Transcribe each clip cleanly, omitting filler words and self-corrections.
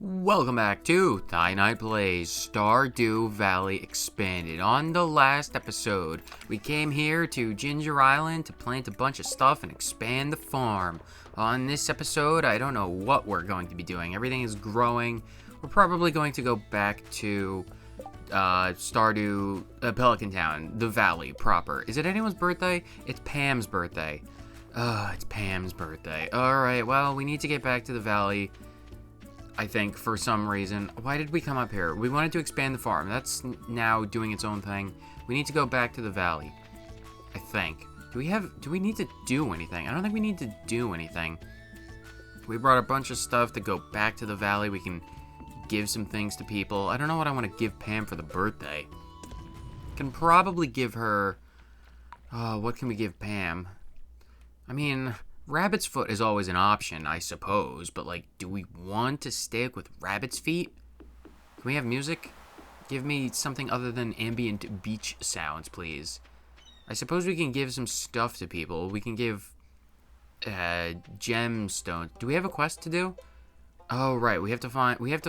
Welcome back to ToDew Plays Stardew Valley Expanded. On the last episode, we came here to Ginger Island to plant a bunch of stuff and expand the farm. On this episode, I don't know what we're going to be doing. Everything is growing. We're probably going to go back to Stardew, Pelican Town, the valley proper. Is it anyone's birthday? It's Pam's birthday. It's Pam's birthday. Alright, well, we need to get back to the valley. I think, for some reason. Why did we come up here? We wanted to expand the farm. That's now doing its own thing. We need to go back to the valley, I think. Do we need to do anything? I don't think we need to do anything. We brought a bunch of stuff to go back to the valley. We can give some things to people. I don't know what I want to give Pam for the birthday. Can probably give her... what can we give Pam? I mean... Rabbit's foot is always an option, I suppose, but, like, do we want to stick with rabbit's feet? Can we have music? Give me something other than ambient beach sounds, please. I suppose we can give some stuff to people. We can give, gemstones. Do we have a quest to do? Oh, right, we have to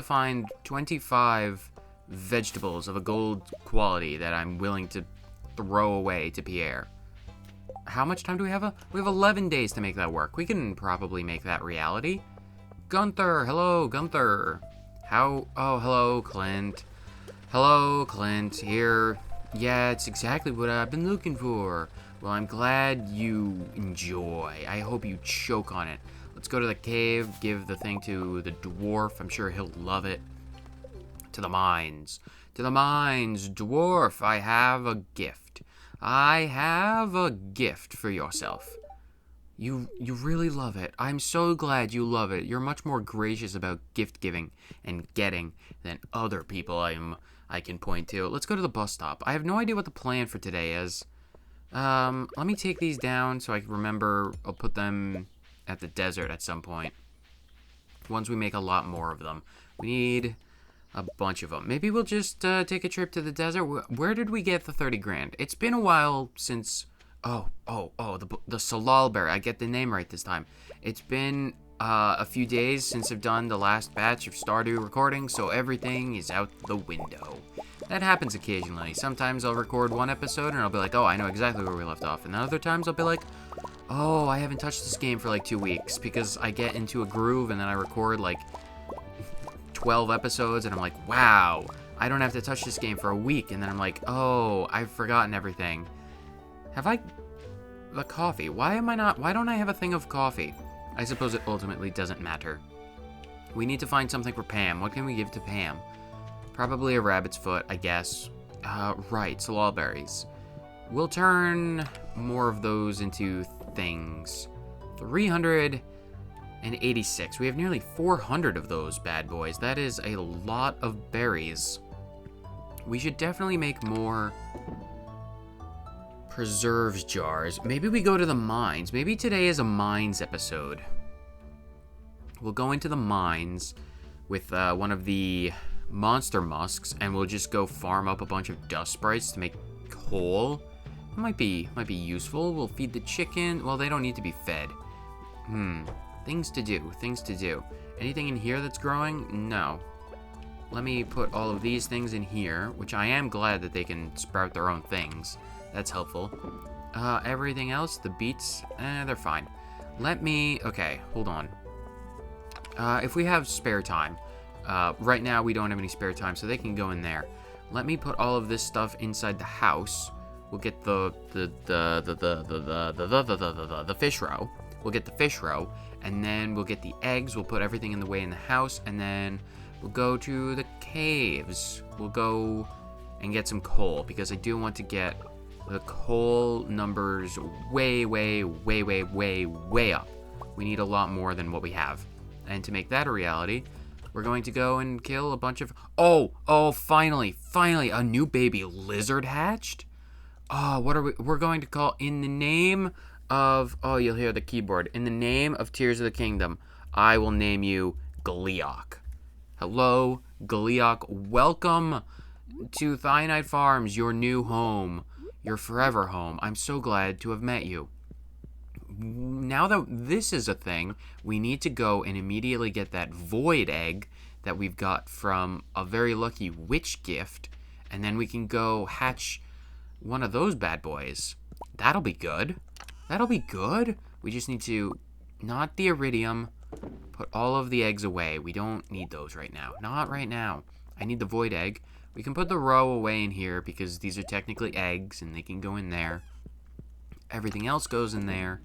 find 25 vegetables of a gold quality that I'm willing to throw away to Pierre. How much time do we have? We have 11 days to make that work. We can probably make that reality. Gunther, hello, Gunther. Oh, hello, Clint. Hello, Clint, here. Yeah, it's exactly what I've been looking for. Well, I'm glad you enjoy. I hope you choke on it. Let's go to the cave, give the thing to the dwarf. I'm sure he'll love it. To the mines. To the mines, dwarf, I have a gift. I have a gift for yourself. You really love it. I'm so glad you love it. You're much more gracious about gift giving and getting than other people I can point to. Let's go to the bus stop. I have no idea what the plan for today is. Let me take these down so I can remember. I'll put them at the desert at some point. Once we make a lot more of them. We need a bunch of them. Maybe we'll just take a trip to the desert. Where did we get the 30 grand? It's been a while since... the Salalberry. I get the name right this time. It's been a few days since I've done the last batch of Stardew recording, so everything is out the window. That happens occasionally. Sometimes I'll record one episode and I'll be like, oh, I know exactly where we left off. And then other times I'll be like, oh, I haven't touched this game for like 2 weeks because I get into a groove and then I record like 12 episodes and I'm like, wow, I don't have to touch this game for a week. And then I'm like, oh, I've forgotten everything. Have I... the coffee. Why don't I have a thing of coffee? I suppose it ultimately doesn't matter. We need to find something for Pam. What can we give to Pam? Probably a rabbit's foot, I guess. Right, salal We'll turn more of those into things. 386. We have nearly 400 of those bad boys. That is a lot of berries. We should definitely make more preserves jars. Maybe we go to the mines. Maybe today is a mines episode. We'll go into the mines with one of the monster musks, and we'll just go farm up a bunch of dust sprites to make coal. It might be useful. We'll feed the chicken. Well, they don't need to be fed. Things to do. Anything in here that's growing? No. Let me put all of these things in here, which I am glad that they can sprout their own things. That's helpful. Everything else, the beets, they're fine. Okay, hold on. If we have spare time, right now we don't have any spare time, so they can go in there. Let me put all of this stuff inside the house. We'll get the fish roe. We'll get the fish roe, and then we'll get the eggs. We'll put everything in the way in the house, and then we'll go to the caves. We'll go and get some coal, because I do want to get the coal numbers way up. We need a lot more than what we have. And to make that a reality, we're going to go and kill a bunch of... Oh, finally, a new baby lizard hatched? Oh, what are we... We're going to call in the name of... Oh, you'll hear the keyboard. In the name of Tears of the Kingdom, I will name you Gleeok. Hello, Gleeok. Welcome to Thionite Farms, your new home. Your forever home. I'm so glad to have met you. Now that this is a thing, we need to go and immediately get that void egg that we've got from a very lucky witch gift, and then we can go hatch one of those bad boys. That'll be good. That'll be good. We just need to, not the iridium, put all of the eggs away. We don't need those right now. Not right now. I need the void egg. We can put the roe away in here because these are technically eggs and they can go in there. Everything else goes in there.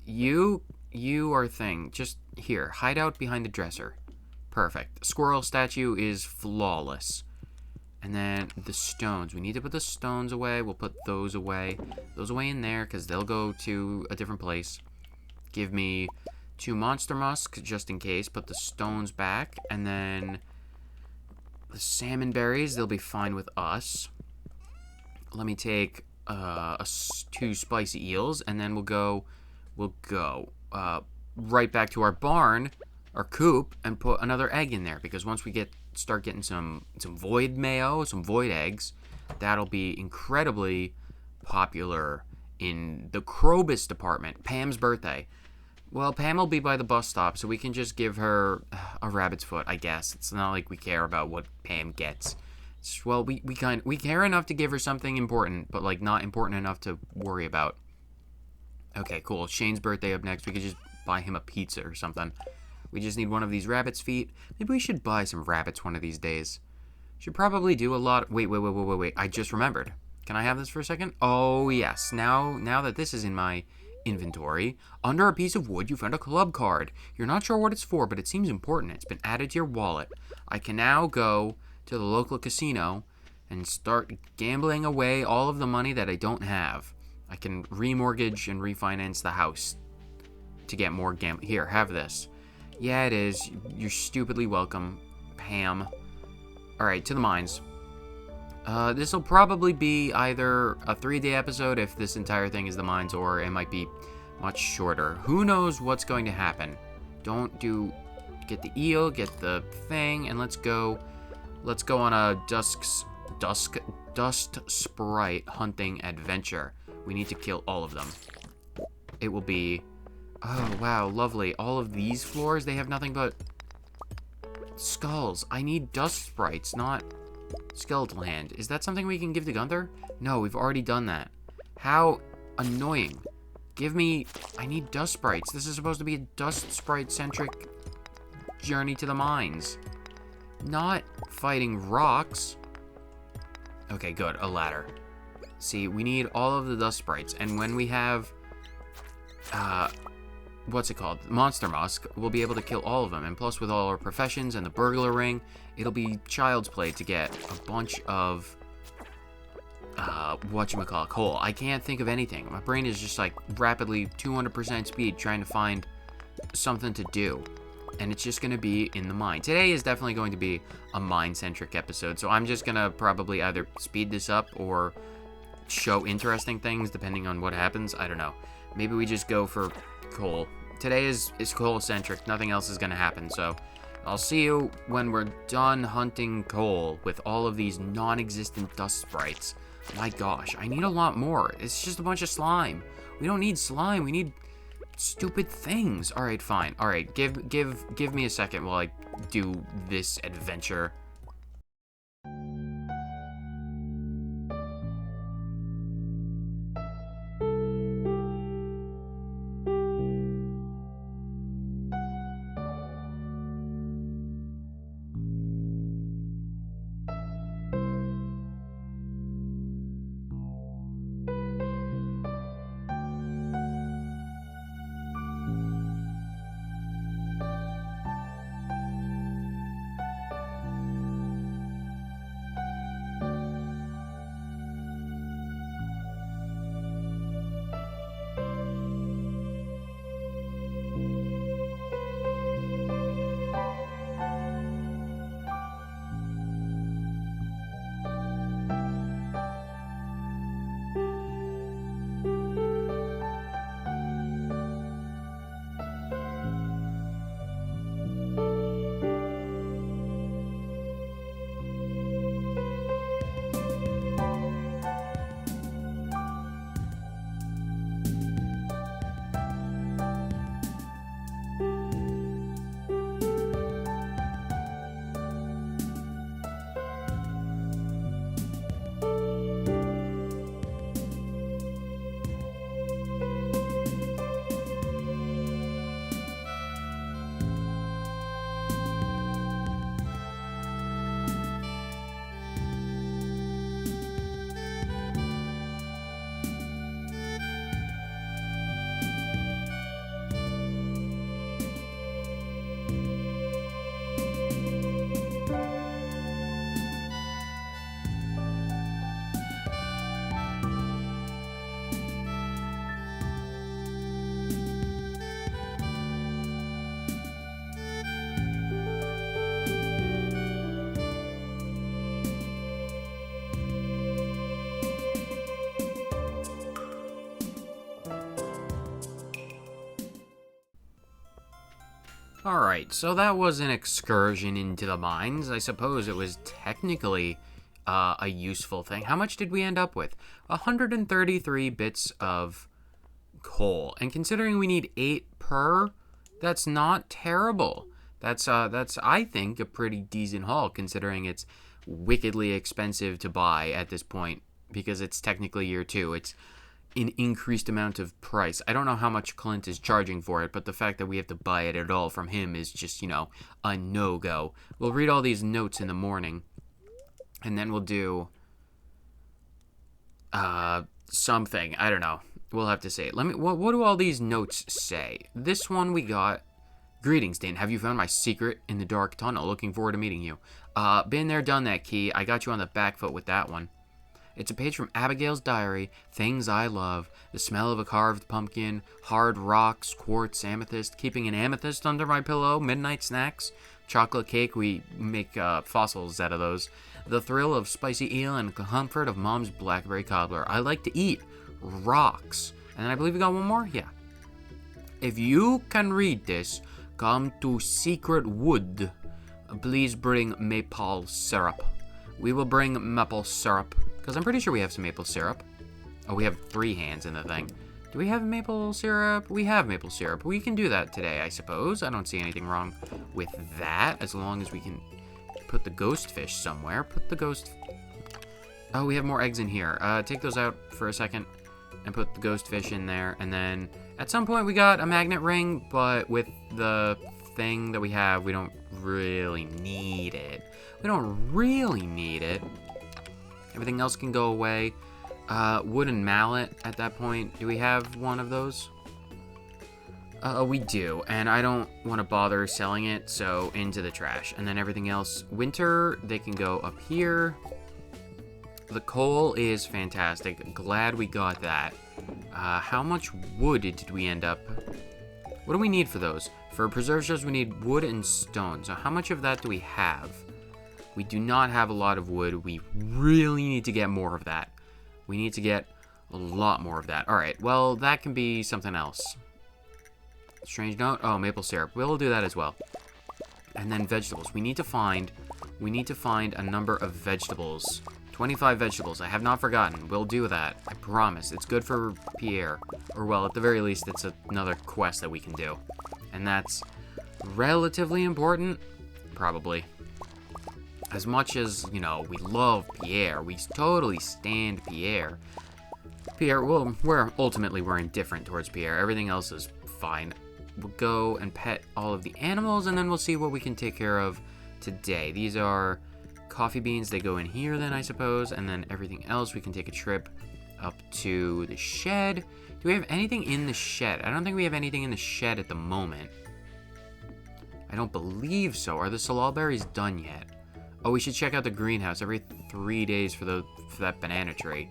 You are thing. Just here. Hide out behind the dresser. Perfect. Squirrel statue is flawless. And then the stones. We need to put the stones away. We'll put those away. Those away in there because they'll go to a different place. Give me 2 monster musks just in case. Put the stones back. And then the salmon berries. They'll be fine with us. Let me take 2 spicy eels. And then we'll go right back to our barn, our coop, and put another egg in there. Because once we start getting some void mayo, some void eggs, that'll be incredibly popular in the Krobus department. Pam's birthday. Well, Pam will be by the bus stop, so we can just give her a rabbit's foot, I guess. It's not like we care about what Pam gets. Well, we care enough to give her something important, but like not important enough to worry about. Okay, cool. Shane's birthday up next. We could just buy him a pizza or something. We just need one of these rabbit's feet. Maybe we should buy some rabbits one of these days. Should probably do a lot. Wait. I just remembered. Can I have this for a second? Oh, yes. Now that this is in my inventory, under a piece of wood, you found a club card. You're not sure what it's for, but it seems important. It's been added to your wallet. I can now go to the local casino and start gambling away all of the money that I don't have. I can remortgage and refinance the house to get more gambling. Here, have this. Yeah, it is. You're stupidly welcome, Pam. Alright, to the mines. This will probably be either a 3-day episode if this entire thing is the mines, or it might be much shorter. Who knows what's going to happen? Get the eel, get the thing, and let's go on a dust sprite hunting adventure. We need to kill all of them. It will be... Oh, wow, lovely. All of these floors, they have nothing but skulls. I need dust sprites, not skeletal hand. Is that something we can give to Gunther? No, we've already done that. How annoying. I need dust sprites. This is supposed to be a dust sprite-centric journey to the mines. Not fighting rocks. Okay, good. A ladder. See, we need all of the dust sprites. And when we have... what's it called? Monster Musk, we'll be able to kill all of them. And plus, with all our professions and the burglar ring, it'll be child's play to get a bunch of, whatchamacallit, coal. I can't think of anything. My brain is just, like, rapidly 200% speed trying to find something to do. And it's just going to be in the mine. Today is definitely going to be a mine-centric episode, so I'm just going to probably either speed this up or show interesting things depending on what happens. I don't know. Maybe we just go for coal. Today is coal-centric. Nothing else is going to happen, so I'll see you when we're done hunting coal with all of these non-existent dust sprites. My gosh, I need a lot more. It's just a bunch of slime. We don't need slime. We need stupid things. All right, fine. All right, give me a second while I do this adventure. Alright, so that was an excursion into the mines. I suppose it was technically a useful thing. How much did we end up with? 133 bits of coal. And considering we need 8 per, that's not terrible. That's I think a pretty decent haul considering it's wickedly expensive to buy at this point because it's technically year 2. It's an increased amount of price. I don't know how much Clint is charging for it, but the fact that we have to buy it at all from him is just, a no-go. We'll read all these notes in the morning, and then we'll do something. I don't know. We'll have to say it. What do all these notes say? This one we got. Greetings, Dane. Have you found my secret in the dark tunnel? Looking forward to meeting you. Been there, done that, Key. I got you on the back foot with that one. It's a page from Abigail's diary. Things I love. The smell of a carved pumpkin. Hard rocks. Quartz. Amethyst. Keeping an amethyst under my pillow. Midnight snacks. Chocolate cake. We make fossils out of those. The thrill of spicy eel and comfort of Mom's blackberry cobbler. I like to eat. Rocks. And then I believe we got one more? Yeah. If you can read this, come to Secret Wood. Please bring maple syrup. We will bring maple syrup. Because I'm pretty sure we have some maple syrup. Oh, we have 3 hands in the thing. Do we have maple syrup? We have maple syrup. We can do that today, I suppose. I don't see anything wrong with that. As long as we can put the ghost fish somewhere. Oh, we have more eggs in here. Take those out for a second. And put the ghost fish in there. And then at some point we got a magnet ring. But with the thing that we have, we don't really need it. Everything else can go away. Wooden mallet at that point. Do we have one of those? We do. And I don't want to bother selling it, so into the trash. And then everything else, winter, they can go up here. The coal is fantastic. Glad we got that. How much wood did we end up? What do we need for those? For preserve shells, we need wood and stone. So how much of that do we have? We do not have a lot of wood. We really need to get more of that. We need to get a lot more of that. All right, well, that can be something else. Strange note. Oh, maple syrup. We'll do that as well. And then vegetables. We need to find a number of vegetables. 25 vegetables. I have not forgotten. We'll do that. I promise. It's good for Pierre. Or, well, at the very least, it's another quest that we can do. And that's relatively important. Probably. As much as, we love Pierre, we totally stand Pierre. Pierre, well, we're indifferent towards Pierre. Everything else is fine. We'll go and pet all of the animals, and then we'll see what we can take care of today. These are coffee beans. They go in here then, I suppose. And then everything else, we can take a trip up to the shed. Do we have anything in the shed? I don't think we have anything in the shed at the moment. I don't believe so. Are the salal berries done yet? Oh, we should check out the greenhouse every 3 days for that banana tree.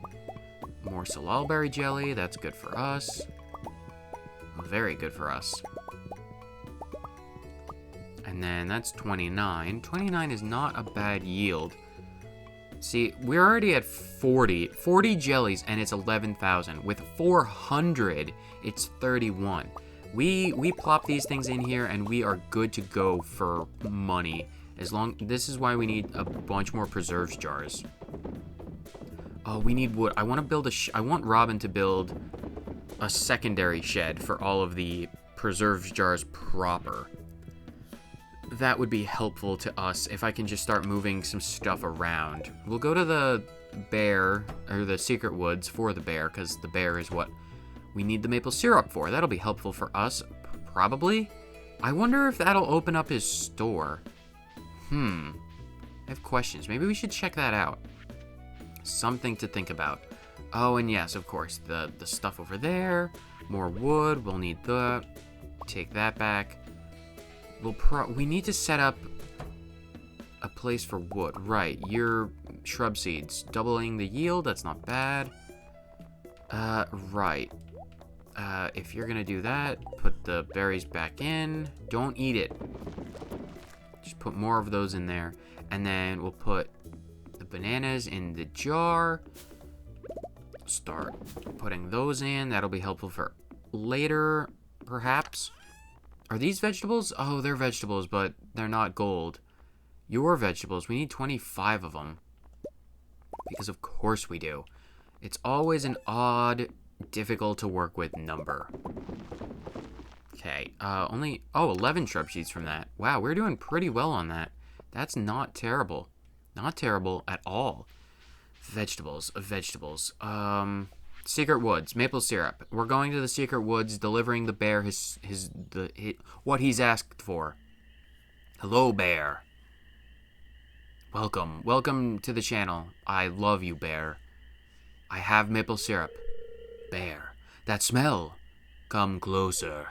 More salal berry jelly. That's good for us. Very good for us. And then that's 29. 29 is not a bad yield. See, we're already at 40. 40 jellies, and it's 11,000. With 400, it's 31. We plop these things in here, and we are good to go for money. This is why we need a bunch more preserves jars. Oh, we need wood. I want to build I want Robin to build a secondary shed for all of the preserves jars proper. That would be helpful to us if I can just start moving some stuff around. We'll go to the bear, or the secret woods for the bear, because the bear is what we need the maple syrup for. That'll be helpful for us, probably. I wonder if that'll open up his store. I have questions. Maybe we should check that out. Something to think about. Oh, and yes, of course, the stuff over there. More wood. We'll need that. Take that back. We need to set up a place for wood. Right, your shrub seeds. Doubling the yield, that's not bad. Right. If you're gonna do that, put the berries back in. Don't eat it. Just put more of those in there. And then we'll put the bananas in the jar. Start putting those in. That'll be helpful for later, perhaps. Are these vegetables? Oh, they're vegetables, but they're not gold. Your vegetables. We need 25 of them. Because of course we do. It's always an odd, difficult to work with number. Okay, only... Oh, 11 shrub sheets from that. Wow, we're doing pretty well on that. That's not terrible. Not terrible at all. Vegetables. Secret Woods. Maple syrup. We're going to the Secret Woods, delivering the bear what he's asked for. Hello, bear. Welcome. Welcome to the channel. I love you, bear. I have maple syrup. Bear. That smell. Come closer.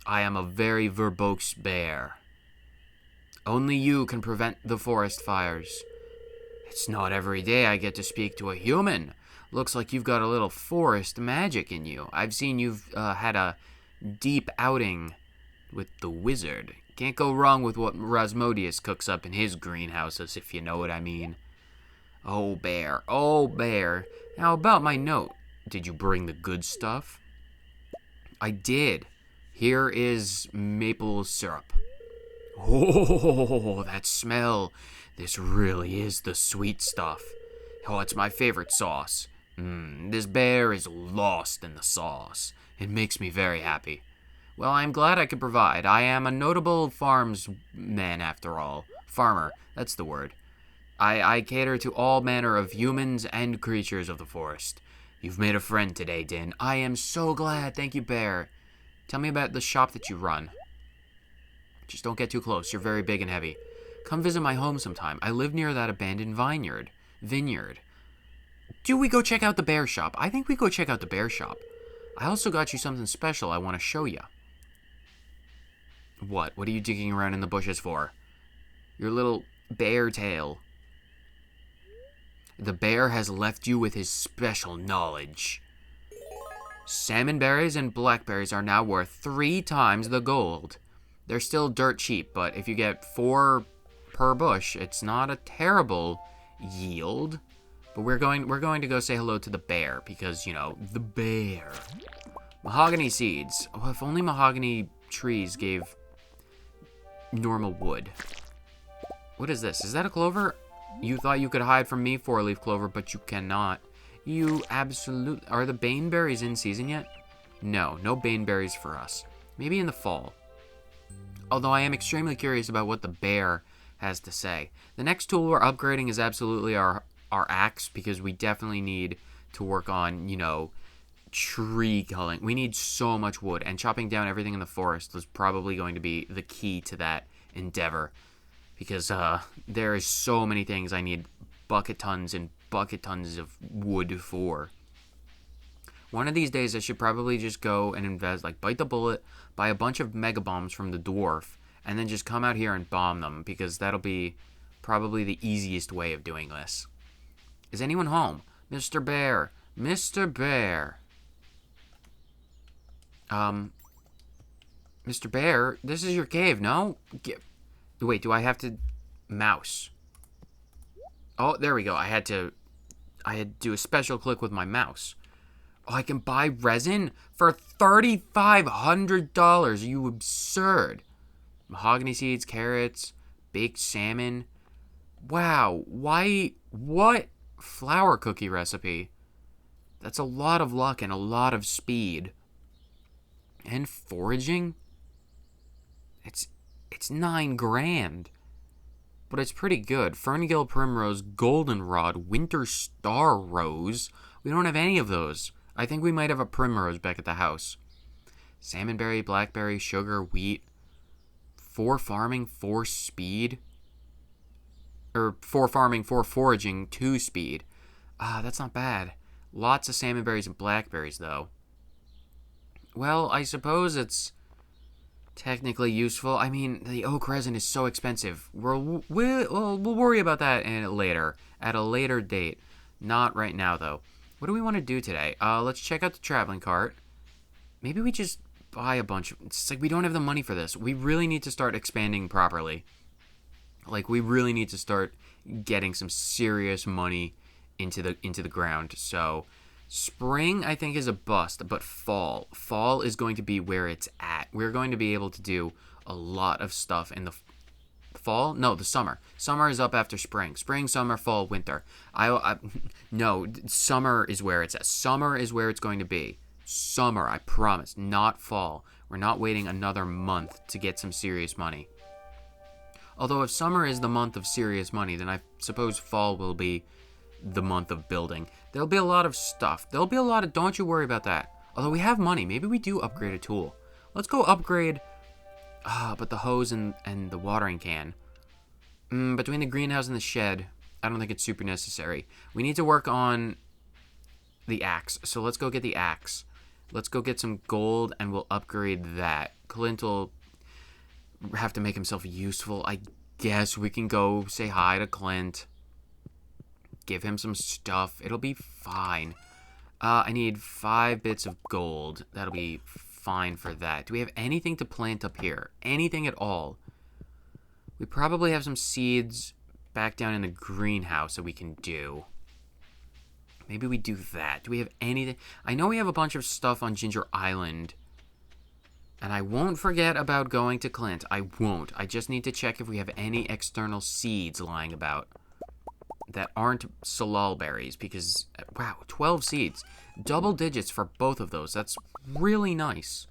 I am a very verbose bear. Only you can prevent the forest fires. It's not every day I get to speak to a human. Looks like you've got a little forest magic in you. I've seen you've had a deep outing with the wizard. Can't go wrong with what Rasmodius cooks up in his greenhouses, if you know what I mean. Oh, bear. Oh, bear. Now, about my note. Did you bring the good stuff? I did. Here is maple syrup. Oh, that smell. This really is the sweet stuff. Oh, it's my favorite sauce. This bear is lost in the sauce. It makes me very happy. Well, I'm glad I could provide. I am a notable farmsman, after all. Farmer, that's the word. I cater to all manner of humans and creatures of the forest. You've made a friend today, Din. I am so glad. Thank you, bear. Tell me about the shop that you run. Just don't get too close. You're very big and heavy. Come visit my home sometime. I live near that abandoned vineyard. Do we go check out the bear shop? I think we go check out the bear shop. I also got you something special I want to show you. What? What are you digging around in the bushes for? Your little bear tail. The bear has left you with his special knowledge. Salmon berries and blackberries are now worth 3 times the gold. They're still dirt cheap, but if you get 4 per bush, it's not a terrible yield. But we're going to go say hello to the bear because, you know, the bear. Mahogany seeds. Oh, if only mahogany trees gave normal wood. What is this? Is that a clover? You thought you could hide from me, 4-leaf clover, but you cannot. You absolutely... Are the baneberries in season yet? No baneberries for us. Maybe in the fall. Although I am extremely curious about what the bear has to say. The next tool we're upgrading is absolutely our axe, because we definitely need to work on, you know, tree culling. We need so much wood, and chopping down everything in the forest is probably going to be the key to that endeavor, because there is so many things I need bucket tons and bucket tons of wood for. One of these days I should probably just go and invest, like, bite the bullet, buy a bunch of mega bombs from the dwarf, and then just come out here and bomb them, because that'll be probably the easiest way of doing this. Is anyone home? Mr. Bear. Mr. Bear. Mr. Bear, this is your cave, no? Wait, do I have to... Mouse. Oh, there we go. I had to do a special click with my mouse. Oh, I can buy resin for $3,500. You absurd. Mahogany seeds, carrots, baked salmon. Wow. Why? What? Flour cookie recipe. That's a lot of luck and a lot of speed. And foraging? It's 9 grand. But it's pretty good. Ferngill Primrose, Goldenrod, Winter Star Rose. We don't have any of those. I think we might have a primrose back at the house. Salmonberry, blackberry, sugar, wheat. 4 farming, 4 speed. Or 4 farming, 4 foraging, 2 speed. That's not bad. Lots of salmonberries and blackberries, though. Well, I suppose it's technically useful. I mean, the oak resin is so expensive. We'll worry about that later, at a later date. Not right now, though. What do we want to do today? Let's check out the traveling cart. Maybe we just buy a bunch. It's like we don't have the money for this. We really need to start expanding properly. Like, we really need to start getting some serious money into the ground. So Spring, I think, is a bust, but fall. Fall is going to be where it's at. We're going to be able to do a lot of stuff in the fall. No, the summer. Summer is up after spring. Spring, summer, fall, winter. No, summer is where it's at. Summer is where it's going to be. Summer, I promise, not fall. We're not waiting another month to get some serious money. Although if summer is the month of serious money, then I suppose fall will be the month of building. There'll be a lot of stuff. There'll be a lot of... Don't you worry about that. Although we have money. Maybe we do upgrade a tool. Let's go upgrade... but the hose and the watering can. Between the greenhouse and the shed, I don't think it's super necessary. We need to work on the axe. So let's go get the axe. Let's go get some gold and we'll upgrade that. Clint will have to make himself useful. I guess we can go say hi to Clint. Give him some stuff. It'll be fine. I need 5 bits of gold. That'll be fine for that. Do we have anything to plant up here? Anything at all? We probably have some seeds back down in the greenhouse that we can do. Maybe we do that. Do we have anything? I know we have a bunch of stuff on Ginger Island. And I won't forget about going to Clint. I won't. I just need to check if we have any external seeds lying about that aren't salal berries, because, wow, 12 seeds. Double digits for both of those. That's really nice.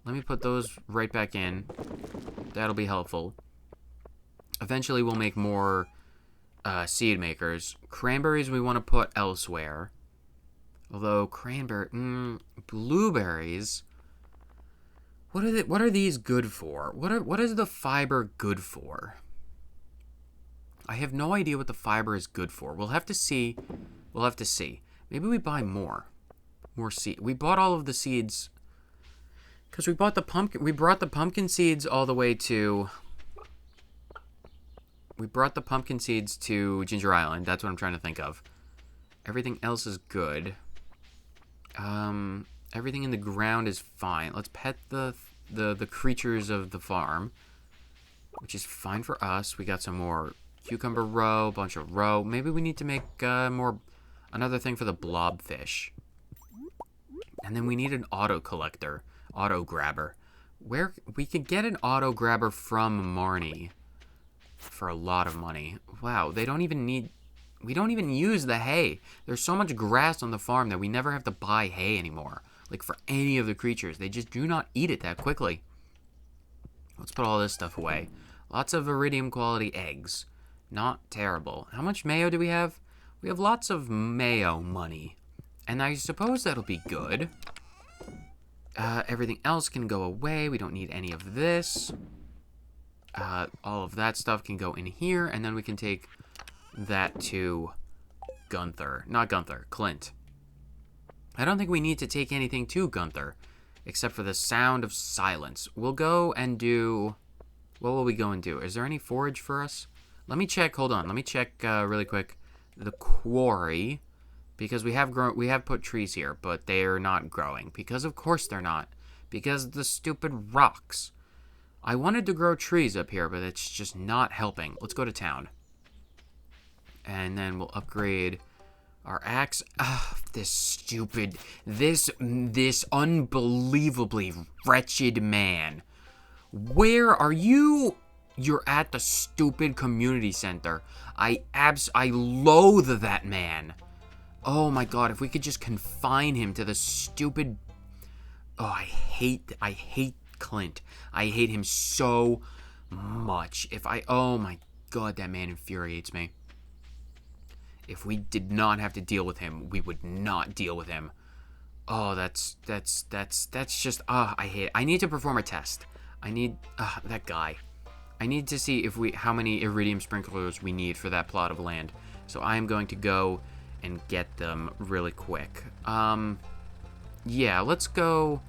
Let me put those right back in. That'll be helpful. Eventually we'll make more seed makers. Cranberries we want to put elsewhere. Although blueberries... What are these good for? What is the fiber good for? I have no idea what the fiber is good for. We'll have to see. We'll have to see. Maybe we buy more seed. We bought all of the seeds because we bought the pumpkin. We brought the pumpkin seeds all the way to. We brought the pumpkin seeds to Ginger Island. That's what I'm trying to think of. Everything else is good. Everything in the ground is fine. Let's pet the creatures of the farm, which is fine for us. We got some more cucumber roe, bunch of roe. Maybe we need to make another thing for the blobfish. And then we need an auto collector, auto grabber. Where we could get an auto grabber from Marnie for a lot of money. Wow, they don't even need... We don't even use the hay. There's so much grass on the farm that we never have to buy hay anymore. Like for any of the creatures. They just do not eat it that quickly. Let's put all this stuff away. Lots of iridium quality eggs. Not terrible. How much mayo do we have? We have lots of mayo money. And I suppose that'll be good. Everything else can go away. We don't need any of this. All of that stuff can go in here. And then we can take that to Gunther. Not Gunther, Clint. I don't think we need to take anything to Gunther. Except for the sound of silence. We'll go and do... What will we go and do? Is there any forage for us? Let me check. Hold on. Let me check really quick. The quarry. Because we have put trees here, but they are not growing. Because of course they're not. Because of the stupid rocks. I wanted to grow trees up here, but it's just not helping. Let's go to town. And then we'll upgrade our axe. This unbelievably wretched man. Where are you? You're at the stupid community center. I loathe that man. Oh my god, if we could just confine him to the stupid... Oh, I hate Clint. I hate him so much. Oh my god, that man infuriates me. If we did not have to deal with him, we would not deal with him. Oh, that's just, I hate it. I need to perform a test. I need, that guy. I need to see how many iridium sprinklers we need for that plot of land. So I am going to go and get them really quick. Yeah, let's go.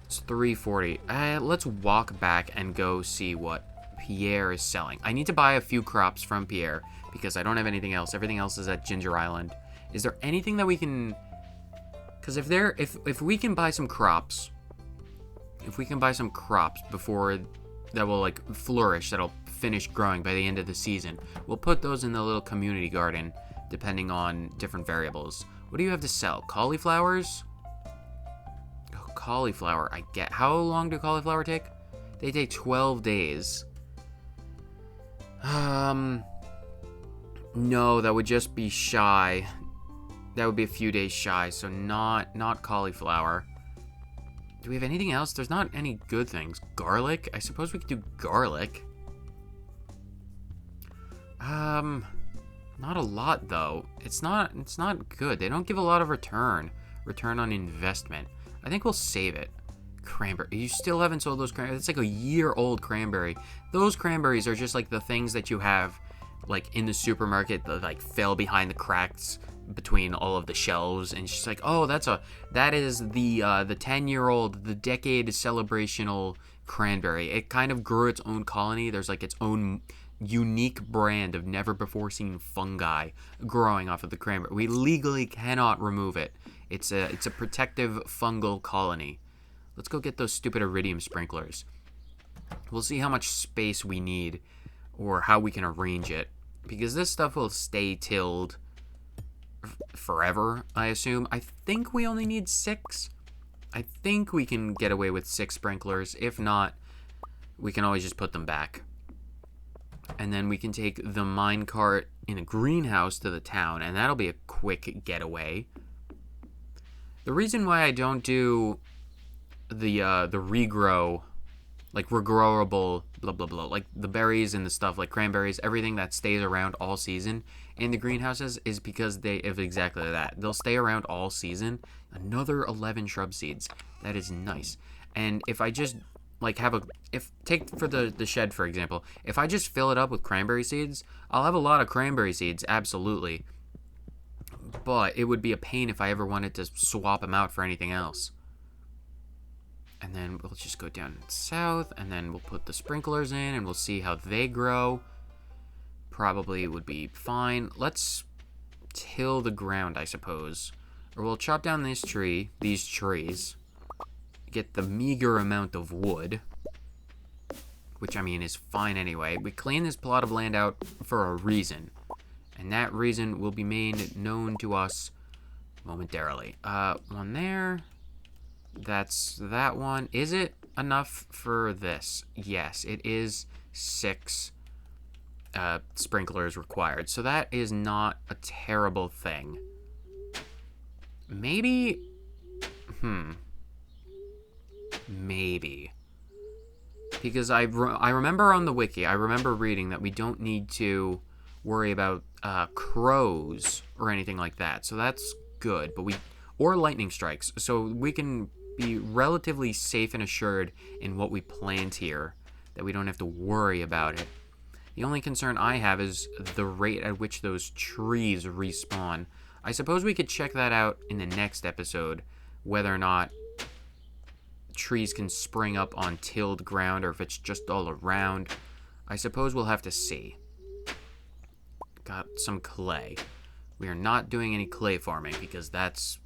It's 3:40. Let's walk back and go see what Pierre is selling. I need to buy a few crops from Pierre because I don't have anything else. Everything else is at Ginger Island. Is there anything that we can... Because if we can buy some crops... If we can buy some crops before that will like flourish, that'll finish growing by the end of the season, we'll put those in the little community garden depending on different variables. What do you have to sell? Cauliflowers? Oh, cauliflower. I get. How long do cauliflower take? They take 12 days. No, that would just be shy. That would be a few days shy, so not cauliflower. Do we have anything else? There's not any good things. Garlic? I suppose we could do garlic. Not a lot though. It's not good. They don't give a lot of return on investment. I think we'll save it. Cranberry. You still haven't sold those cranberries. It's like a year-old cranberry. Those cranberries are just like the things that you have like in the supermarket that like fell behind the cracks between all of the shelves, and she's like, oh, that is the 10-year-old, the decade celebrational cranberry. It kind of grew its own colony. There's like its own unique brand of never before seen fungi growing off of the cranberry. We legally cannot remove it. It's a protective fungal colony. Let's go get those stupid iridium sprinklers. We'll see how much space we need or how we can arrange it, because this stuff will stay tilled forever, I assume. I think we only need 6. I think we can get away with 6 sprinklers. If not, we can always just put them back. And then we can take the minecart in a greenhouse to the town, and that'll be a quick getaway. The reason why I don't do the regrow, like regrowable, blah, blah, blah, like the berries and the stuff, like cranberries, everything that stays around all season in the greenhouses is because of exactly that. They'll stay around all season. Another 11 shrub seeds. That is nice. And if I just like take for the shed, for example, if I just fill it up with cranberry seeds, I'll have a lot of cranberry seeds, absolutely. But it would be a pain if I ever wanted to swap them out for anything else. And then we'll just go down south, and then we'll put the sprinklers in, and we'll see how they grow. Probably would be fine. Let's till the ground, I suppose. Or we'll chop down these trees, get the meager amount of wood, which, I mean, is fine anyway. We clean this plot of land out for a reason, and that reason will be made known to us momentarily. One there. That's that one. Is it enough for this? Yes, it is 6 sprinklers required. So that is not a terrible thing. Maybe... Maybe. Because I remember on the wiki, I remember reading that we don't need to worry about crows or anything like that. So that's good. But or lightning strikes. So we can be relatively safe and assured in what we plant here, that we don't have to worry about it. The only concern I have is the rate at which those trees respawn. I suppose we could check that out in the next episode, whether or not trees can spring up on tilled ground or if it's just all around. I suppose we'll have to see. Got some clay. We are not doing any clay farming because that's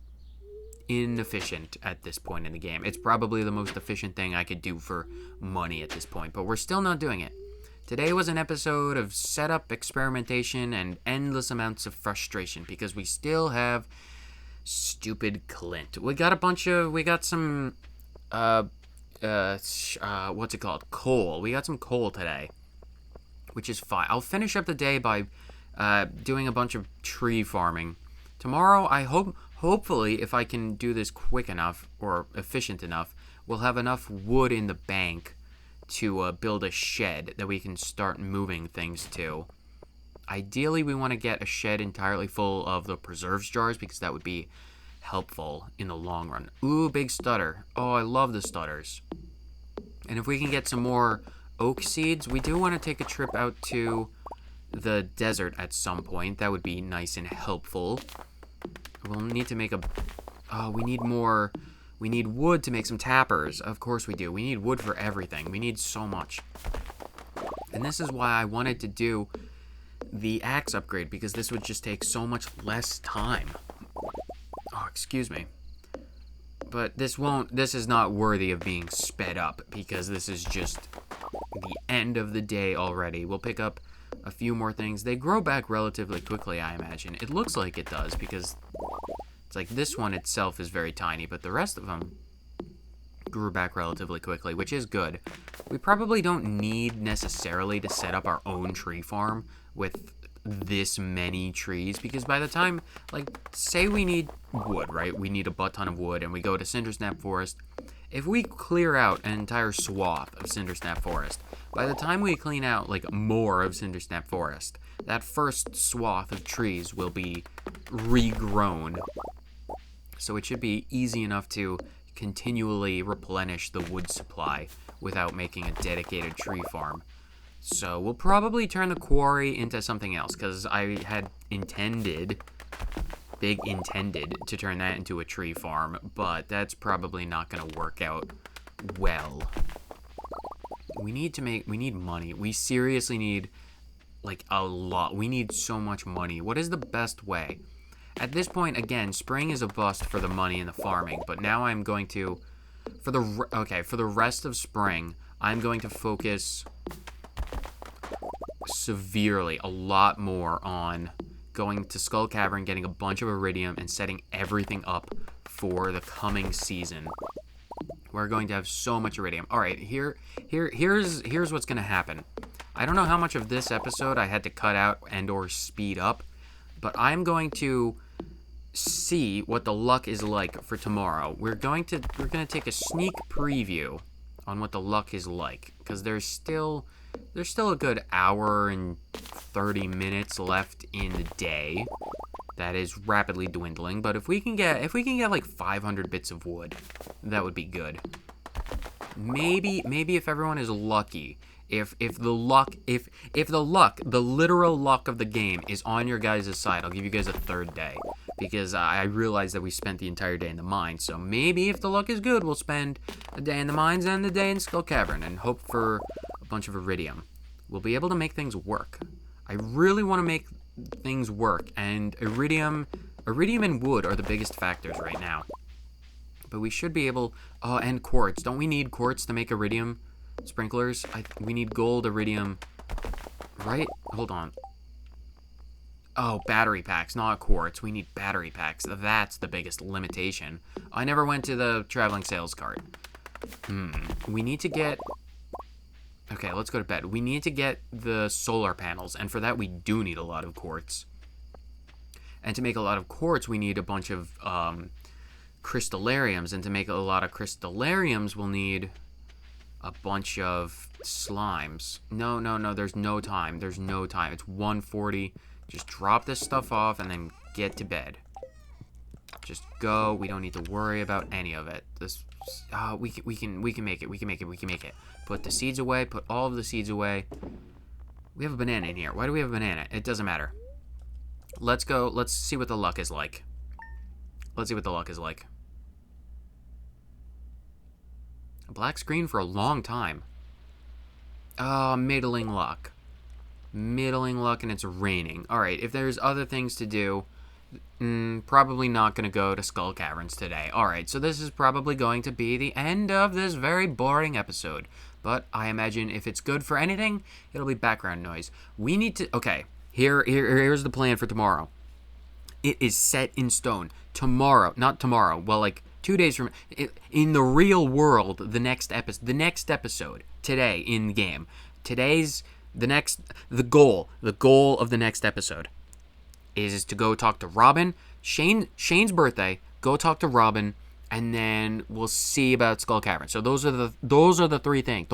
inefficient at this point in the game. It's probably the most efficient thing I could do for money at this point, but we're still not doing it. Today was an episode of setup, experimentation, and endless amounts of frustration because we still have stupid Clint. We got some what's it called? Coal. We got some coal today, which is fine. I'll finish up the day by doing a bunch of tree farming. Tomorrow, hopefully, if I can do this quick enough or efficient enough, we'll have enough wood in the bank to build a shed that we can start moving things to. Ideally, we want to get a shed entirely full of the preserves jars because that would be helpful in the long run. Ooh, big stutter. Oh, I love the stutters. And if we can get some more oak seeds, we do want to take a trip out to the desert at some point. That would be nice and helpful. We'll need to make we need more. We need wood to make some tappers. Of course we do. We need wood for everything. We need so much. And this is why I wanted to do the axe upgrade, because this would just take so much less time. Oh, excuse me. But this is not worthy of being sped up, because this is just the end of the day already. We'll pick up a few more things. They grow back relatively quickly, I imagine. It looks like it does, because It's like this one itself is very tiny, but the rest of them grew back relatively quickly, which is good. We probably don't need necessarily to set up our own tree farm with this many trees, because by the time, like, say we need wood, right? We need a butt ton of wood, and we go to Cindersnap Forest. If we clear out an entire swath of Cindersnap Forest, by the time we clean out, like, more of Cindersnap Forest, that first swath of trees will be regrown. So it should be easy enough to continually replenish the wood supply without making a dedicated tree farm. So we'll probably turn the quarry into something else, because I had intended to turn that into a tree farm, but that's probably not going to work out well. We need money. We seriously need, like, a lot. We need so much money. What is the best way? At this point, again, spring is a bust for the money and the farming, but now I'm going to, for the rest of spring, I'm going to focus severely, a lot more on going to Skull Cavern, getting a bunch of iridium, and setting everything up for the coming season. We're going to have so much iridium. All right, here's what's going to happen. I don't know how much of this episode I had to cut out and or speed up, but I'm going to see what the luck is like for tomorrow. We're going to take a sneak preview on what the luck is like, because there's still a good hour and 30 minutes left in the day. That is rapidly dwindling, but if we can get like 500 bits of wood, that would be good. Maybe if everyone is lucky, if the literal luck of the game is on your guys' side, I'll give you guys a third day, because I realize that we spent the entire day in the mines. So maybe if the luck is good, we'll spend a day in the mines and a day in Skull Cavern and hope for a bunch of iridium. We'll be able to make things work. I really want to make things work, and iridium and wood are the biggest factors right now. But we should be able, and quartz. Don't we need quartz to make iridium sprinklers? We need gold, iridium, right? Hold on. Oh, battery packs, not quartz. We need battery packs. That's the biggest limitation. I never went to the traveling sales cart. We need to get... Okay, let's go to bed. We need to get the solar panels, and for that we do need a lot of quartz. And to make a lot of quartz, we need a bunch of crystallariums, and to make a lot of crystallariums, we'll need a bunch of slimes. No, there's no time. There's no time. It's 1:40. Just drop this stuff off and then get to bed. Just go. We don't need to worry about any of it. We can make it. We can make it. Put the seeds away. Put all of the seeds away. We have a banana in here. Why do we have a banana? It doesn't matter. Let's go. Let's see what the luck is like. Let's see what the luck is like. A black screen for a long time. Middling luck. Middling luck, and it's raining. Alright, if there's other things to do, probably not going to go to Skull Caverns today. Alright, so this is probably going to be the end of this very boring episode. But I imagine if it's good for anything, it'll be background noise. We need to... Okay, here's the plan for tomorrow. It is set in stone. Tomorrow, not tomorrow, well, like 2 days from... In the real world, the next episode, today in the game, the goal of the next episode is to go talk to Robin. Shane's birthday, go talk to Robin, and then we'll see about Skull Cavern. So those are the three things.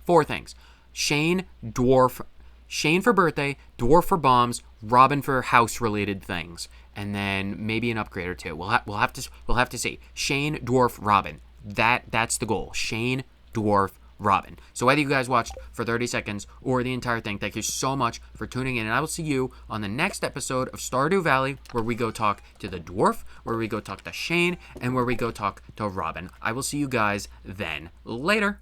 Four things. Shane for birthday, Dwarf for bombs, Robin for house-related things, and then maybe an upgrade or two. We'll have to see. Shane, Dwarf, Robin. That's the goal. Shane, Dwarf, Robin. So whether you guys watched for 30 seconds or the entire thing, thank you so much for tuning in, and I will see you on the next episode of Stardew Valley, where we go talk to the Dwarf, where we go talk to Shane, and where we go talk to Robin. I will see you guys then. Later.